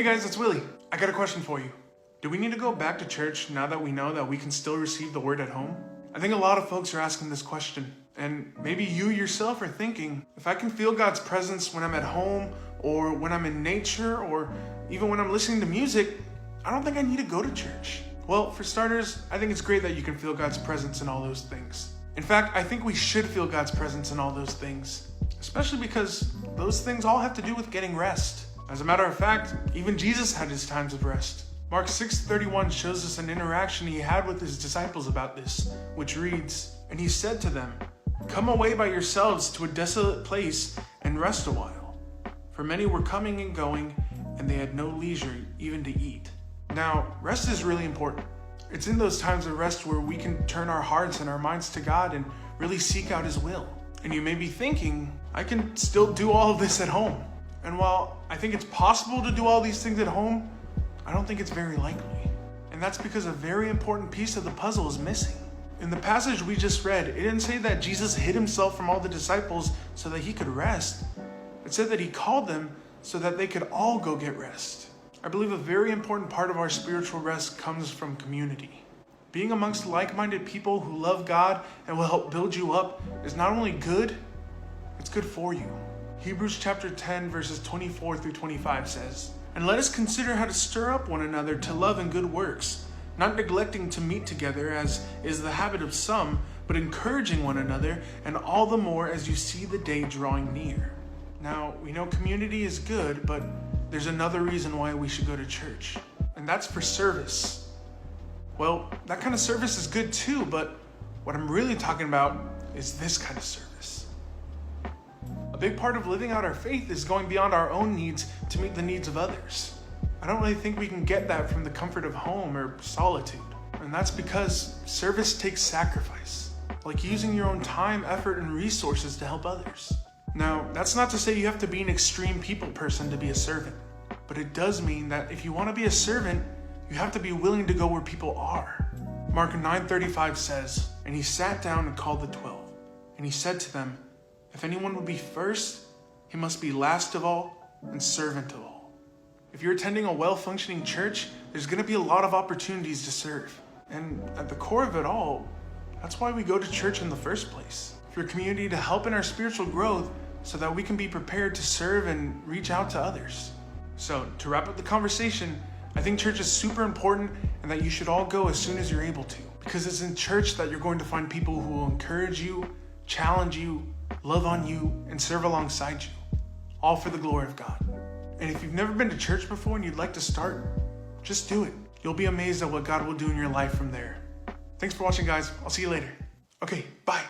guys, it's Willie. I got a question for you. Do we need to go back to church now that we know that we can still receive the word at home? I think a lot of folks are asking this question, and maybe you yourself are thinking, if I can feel God's presence when I'm at home, or when I'm in nature, or even when I'm listening to music, I don't think I need to go to church. Well, for starters, I think it's great that you can feel God's presence in all those things. In fact, I think we should feel God's presence in all those things, especially because those things all have to do with getting rest. As a matter of fact, even Jesus had his times of rest. Mark 6:31 shows us an interaction he had with his disciples about this, which reads, "And he said to them, 'Come away by yourselves to a desolate place and rest a while.' For many were coming and going, and they had no leisure even to eat." Now, rest is really important. It's in those times of rest where we can turn our hearts and our minds to God and really seek out his will. And you may be thinking, I can still do all of this at home. And while I think it's possible to do all these things at home, I don't think it's very likely. And that's because a very important piece of the puzzle is missing. In the passage we just read, it didn't say that Jesus hid himself from all the disciples so that he could rest. It said that he called them so that they could all go get rest. I believe a very important part of our spiritual rest comes from community. Being amongst like-minded people who love God and will help build you up is not only good, it's good for you. Hebrews chapter 10 verses 24 through 25 says, "And let us consider how to stir up one another to love and good works, not neglecting to meet together as is the habit of some, but encouraging one another, and all the more as you see the day drawing near." Now, we know community is good, but there's another reason why we should go to church, and that's for service. Well, that kind of service is good too, but what I'm really talking about is this kind of service. A big part of living out our faith is going beyond our own needs to meet the needs of others. I don't really think we can get that from the comfort of home or solitude, and that's because service takes sacrifice, like using your own time, effort, and resources to help others. Now, that's not to say you have to be an extreme people person to be a servant, but it does mean that if you want to be a servant, you have to be willing to go where people are. Mark 9:35 says, "And he sat down and called the 12, and he said to them, 'If anyone would be first, he must be last of all and servant of all.'" If you're attending a well-functioning church, there's going to be a lot of opportunities to serve. And at the core of it all, that's why we go to church in the first place. For a community to help in our spiritual growth, so that we can be prepared to serve and reach out to others. So, to wrap up the conversation, I think church is super important and that you should all go as soon as you're able to. Because it's in church that you're going to find people who will encourage you, challenge you, love on you, and serve alongside you. All for the glory of God. And if you've never been to church before and you'd like to start, just do it. You'll be amazed at what God will do in your life from there. Thanks for watching, guys. I'll see you later. Okay, bye.